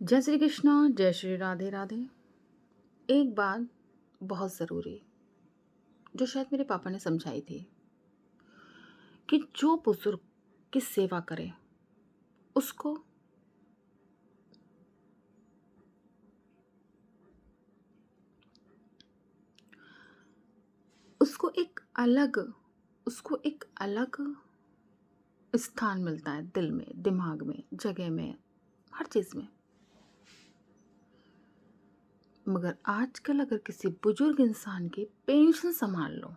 जय श्री कृष्णा, जय श्री राधे राधे। एक बात बहुत ज़रूरी जो शायद मेरे पापा ने समझाई थी कि जो बुजुर्ग की सेवा करे उसको उसको एक अलग उसको एक अलग स्थान मिलता है, दिल में, दिमाग में, जगह में, हर चीज़ में। मगर आजकल अगर किसी बुजुर्ग इंसान की पेंशन संभाल लो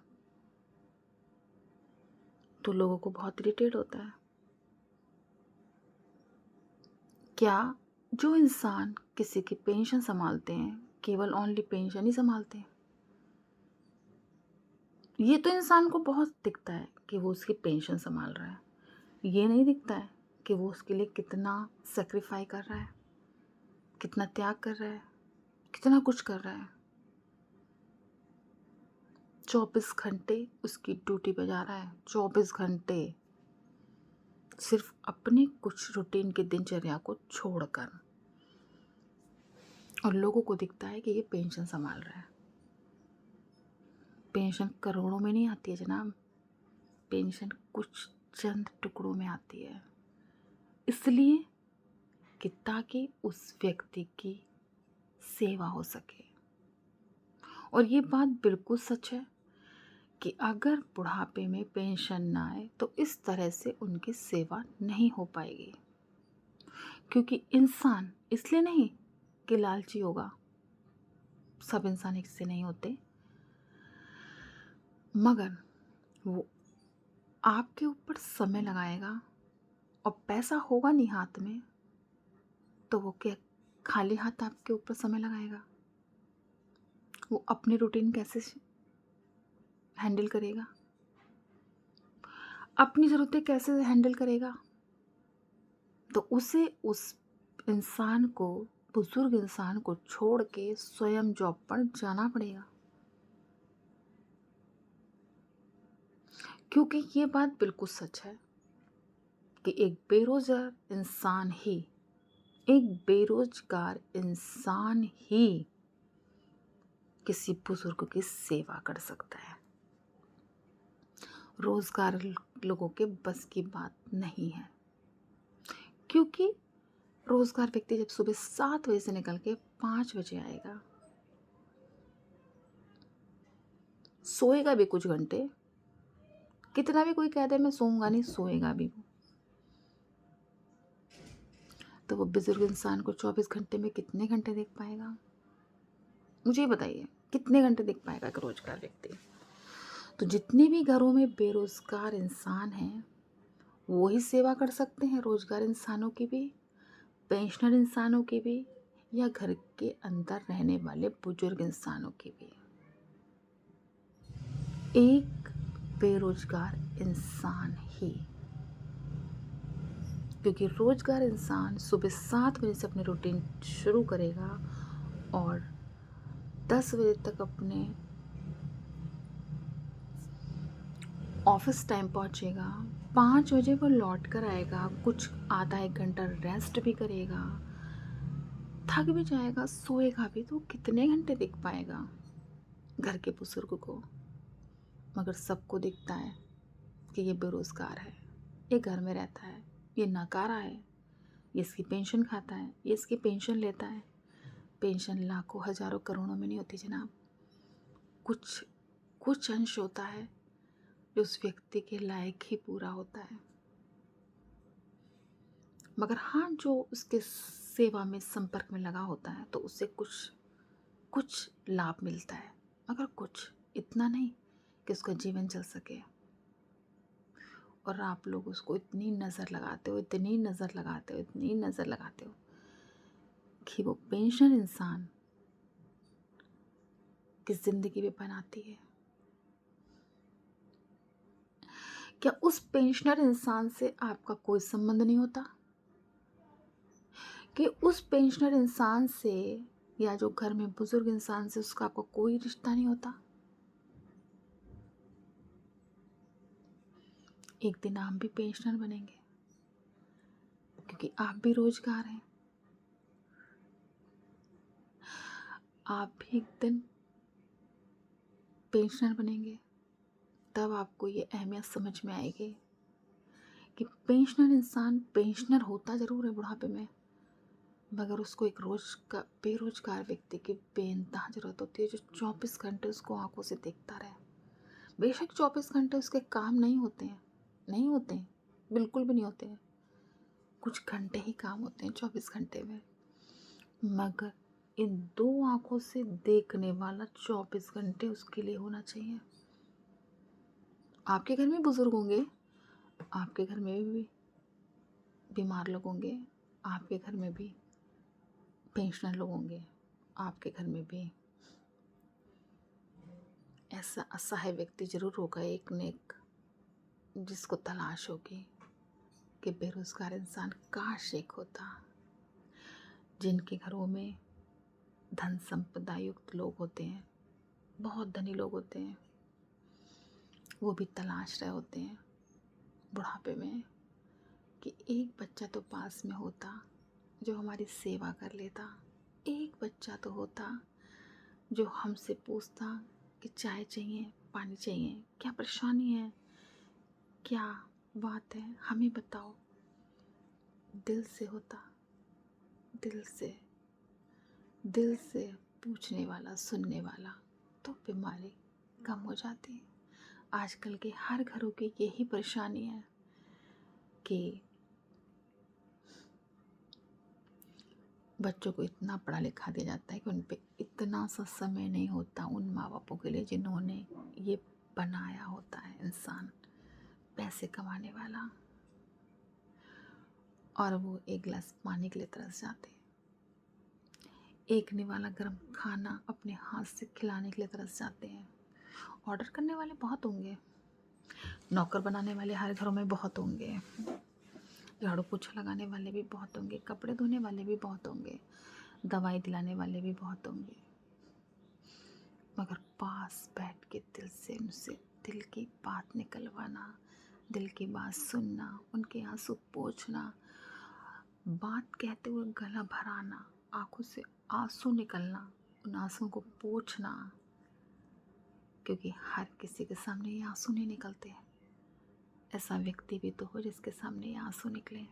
तो लोगों को बहुत इरिटेट होता है। क्या जो इंसान किसी की पेंशन संभालते हैं केवल ओनली पेंशन ही संभालते हैं? ये तो इंसान को बहुत दिखता है कि वो उसकी पेंशन संभाल रहा है। ये नहीं दिखता है कि वो उसके लिए कितना सेक्रीफाई कर रहा है, कितना त्याग कर रहा है, कितना कुछ कर रहा है। 24 घंटे उसकी ड्यूटी बजा रहा है, 24 घंटे सिर्फ अपनी कुछ रूटीन की दिनचर्या को छोड़कर। और लोगों को दिखता है कि ये पेंशन संभाल रहा है। पेंशन करोड़ों में नहीं आती है जनाब, पेंशन कुछ चंद टुकड़ों में आती है। इसलिए कि ताकि उस व्यक्ति की सेवा हो सके। और ये बात बिल्कुल सच है कि अगर बुढ़ापे में पेंशन ना आए तो इस तरह से उनकी सेवा नहीं हो पाएगी। क्योंकि इंसान इसलिए नहीं कि लालची होगा, सब इंसान इससे नहीं होते, मगर वो आपके ऊपर समय लगाएगा और पैसा होगा नहीं हाथ में तो वो क्या खाली हाथ आपके ऊपर समय लगाएगा? वो अपनी रूटीन कैसे हैंडल करेगा? अपनी ज़रूरतें कैसे हैंडल करेगा? तो उसे उस इंसान को, बुजुर्ग इंसान को छोड़ के स्वयं जॉब पर जाना पड़ेगा। क्योंकि ये बात बिल्कुल सच है कि एक बेरोजगार इंसान ही किसी बुजुर्ग की सेवा कर सकता है। रोजगार लोगों के बस की बात नहीं है। क्योंकि रोजगार व्यक्ति जब सुबह 7 बजे से निकल के 5 बजे आएगा, सोएगा भी कुछ घंटे, कितना भी कोई कह दे मैं सोऊंगा नहीं, सोएगा भी वो। तो वो बुजुर्ग इंसान को 24 घंटे में कितने घंटे देख पाएगा? मुझे ये बताइए, कितने घंटे देख पाएगा एक रोजगार व्यक्ति? तो जितने भी घरों में बेरोजगार इंसान हैं वो ही सेवा कर सकते हैं, रोजगार इंसानों की भी, पेंशनर इंसानों की भी, या घर के अंदर रहने वाले बुजुर्ग इंसानों की भी। एक बेरोजगार इंसान ही, क्योंकि रोजगार इंसान सुबह 7 बजे से अपनी रूटीन शुरू करेगा और 10 बजे तक अपने ऑफिस टाइम पहुंचेगा। 5 बजे वो लौट कर आएगा, कुछ आधा एक घंटा रेस्ट भी करेगा, थक भी जाएगा, सोएगा भी, तो कितने घंटे देख पाएगा घर के बुजुर्ग को? मगर सबको दिखता है कि ये बेरोजगार है, ये घर में रहता है, ये नकारा है, ये इसकी पेंशन खाता है, ये इसकी पेंशन लेता है। पेंशन लाखों हजारों करोड़ों में नहीं होती जनाब, कुछ कुछ अंश होता है जो उस व्यक्ति के लायक ही पूरा होता है। मगर हाँ, जो उसके सेवा में संपर्क में लगा होता है तो उससे कुछ कुछ लाभ मिलता है, मगर कुछ, इतना नहीं कि उसका जीवन चल सके। और आप लोग उसको इतनी नज़र लगाते हो, इतनी नज़र लगाते हो, इतनी नज़र लगाते हो कि वो पेंशन इंसान की ज़िंदगी भी बनाती है। क्या उस पेंशनर इंसान से आपका कोई संबंध नहीं होता? कि उस पेंशनर इंसान से या जो घर में बुजुर्ग इंसान से उसका आपका कोई रिश्ता नहीं होता? एक दिन आप भी पेंशनर बनेंगे, क्योंकि आप भी रोजगार हैं। आप भी एक दिन पेंशनर बनेंगे, तब आपको ये अहमियत समझ में आएगी कि पेंशनर इंसान पेंशनर होता ज़रूर है बुढ़ापे में, मगर उसको एक बेरोज़गार व्यक्ति की बेइंतहा ज़रूरत होती है, जो 24 घंटे उसको आँखों से देखता रहे। बेशक 24 घंटे उसके काम नहीं होते हैं, नहीं होते हैं, बिल्कुल भी नहीं होते हैं। कुछ घंटे ही काम होते हैं 24 घंटे में, मगर इन 2 आँखों से देखने वाला 24 घंटे उसके लिए होना चाहिए। आपके घर में बुज़ुर्ग होंगे, आपके घर में भी बीमार लोग होंगे, आपके घर में भी पेंशनर लोग होंगे, आपके घर में भी ऐसा असहाय व्यक्ति ज़रूर होगा एक न एक, जिसको तलाश होगी कि बेरोज़गार इंसान काश एक होता। जिनके घरों में धन संपदा युक्त लोग होते हैं, बहुत धनी लोग होते हैं, वो भी तलाश रहे होते हैं बुढ़ापे में कि एक बच्चा तो पास में होता जो हमारी सेवा कर लेता, एक बच्चा तो होता जो हमसे पूछता कि चाय चाहिए, पानी चाहिए, क्या परेशानी है, क्या बात है, हमें बताओ। दिल से होता, दिल से पूछने वाला, सुनने वाला, तो बीमारी कम हो जाती। आजकल के हर घरों की यही परेशानी है कि बच्चों को इतना पढ़ा लिखा दिया जाता है कि उन पे इतना सा समय नहीं होता उन माँ बापों के लिए जिन्होंने ये बनाया होता है इंसान पैसे कमाने वाला, और वो एक गिलास पानी के लिए तरस जाते हैं, एक निवाला गर्म खाना अपने हाथ से खिलाने के लिए तरस जाते हैं। ऑर्डर करने वाले बहुत होंगे, नौकर बनाने वाले हर घरों में बहुत होंगे, झाड़ू पोछा लगाने वाले भी बहुत होंगे, कपड़े धोने वाले भी बहुत होंगे, दवाई दिलाने वाले भी बहुत होंगे, मगर पास बैठ के दिल से उनसे दिल की बात निकलवाना, दिल की बात सुनना, उनके आंसू पोंछना, बात कहते हुए गला भराना, आंखों से आंसू निकलना, उन आंसुओं को पोंछना, क्योंकि हर किसी के सामने ये आंसू नहीं निकलते हैं। ऐसा व्यक्ति भी तो हो जिसके सामने ये आंसू निकले,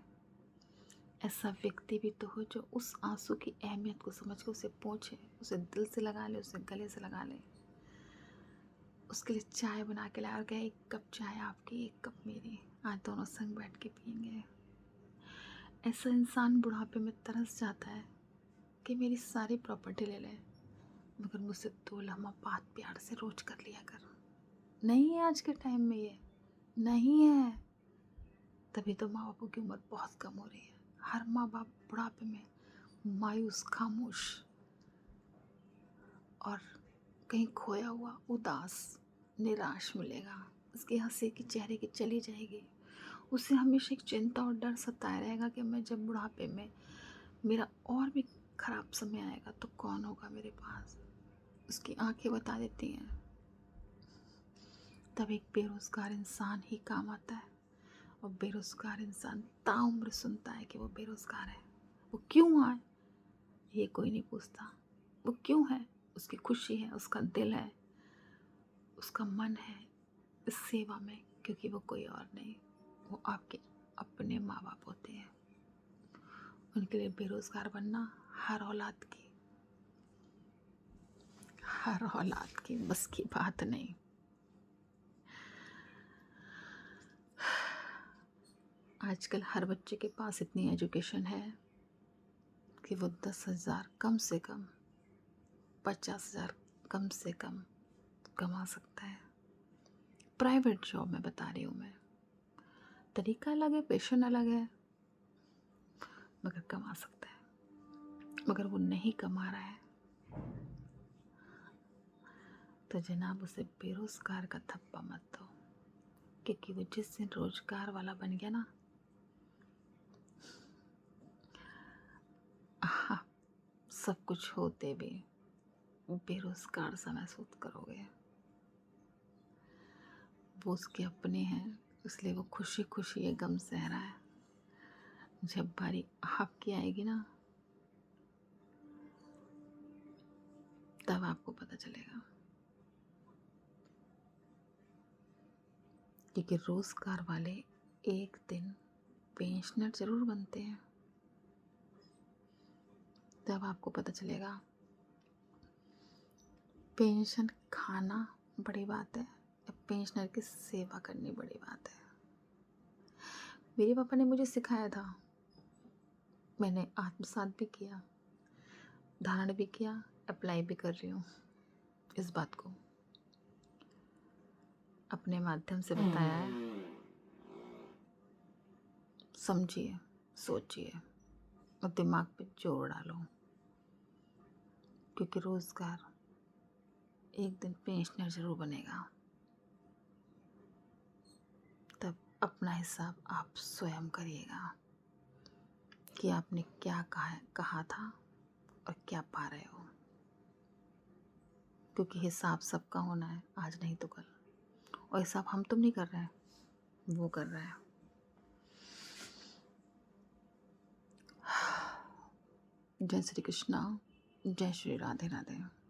ऐसा व्यक्ति भी तो हो जो उस आंसू की अहमियत को समझ के उसे पोंछे, उसे दिल से लगा ले, उसे गले से लगा ले, उसके लिए चाय बना के लाए और कहे एक कप चाय आपकी, एक कप मेरी, आज दोनों संग बैठ के पियेंगे। ऐसा इंसान बुढ़ापे में तरस जाता है कि मेरी सारी प्रॉपर्टी ले ले, मगर मुझसे 2 लम्हा बात प्यार से रोज कर लिया कर। नहीं है आज के टाइम में, ये नहीं है। तभी तो माँ बापों की उम्र बहुत कम हो रही है। हर माँ बाप बुढ़ापे में मायूस, खामोश और कहीं खोया हुआ, उदास, निराश मिलेगा। उसकी हंसी की चेहरे की चली जाएगी। उसे हमेशा एक चिंता और डर सताया रहेगा कि मैं जब बुढ़ापे में मेरा और भी ख़राब समय आएगा तो कौन होगा मेरे पास। उसकी आंखें बता देती हैं। तब एक बेरोज़गार इंसान ही काम आता है, और बेरोज़गार इंसान ताउम्र सुनता है कि वो बेरोज़गार है। वो क्यों आए ये कोई नहीं पूछता, वो क्यों है, उसकी खुशी है, उसका दिल है, उसका मन है इस सेवा में, क्योंकि वो कोई और नहीं, वो आपके अपने माँ बाप होते हैं। उनके लिए बेरोज़गार बनना हर औलाद की बस की बात नहीं। आजकल हर बच्चे के पास इतनी एजुकेशन है कि वो 10,000 कम से कम, 50,000 कम से कम कमा सकता है। प्राइवेट जॉब में बता रही हूँ मैं, तरीका अलग है, पैशन अलग है, मगर कमा सकता है। मगर वो नहीं कमा रहा है तो जनाब उसे बेरोज़गार का थप्पा मत दो, क्योंकि वो जिस दिन रोज़गार वाला बन गया ना, आप सब कुछ होते भी बेरोज़गार सा महसूस करोगे। वो उसके अपने हैं, इसलिए वो खुशी खुशी ये गम सह रहा है। जब बारी आपकी आएगी ना, तब आपको पता चलेगा। क्योंकि रोजगार वाले एक दिन पेंशनर जरूर बनते हैं। तब आपको पता चलेगा पेंशन खाना बड़ी बात है या पेंशनर की सेवा करनी बड़ी बात है। मेरे पापा ने मुझे सिखाया था, मैंने आत्मसात भी किया, धारण भी किया, अप्लाई भी कर रही हूँ। इस बात को अपने माध्यम से बताया है। समझिए, सोचिए और दिमाग पे जोर डालो, क्योंकि रोजगार एक दिन पेंशनर जरूर बनेगा। तब अपना हिसाब आप स्वयं करिएगा कि आपने क्या कहा था और क्या पा रहे हो। क्योंकि हिसाब सबका होना है, आज नहीं तो कल। और हिसाब हम तुम नहीं कर रहे हैं, वो कर रहा है। जय श्री कृष्णा, जय श्री राधे राधे।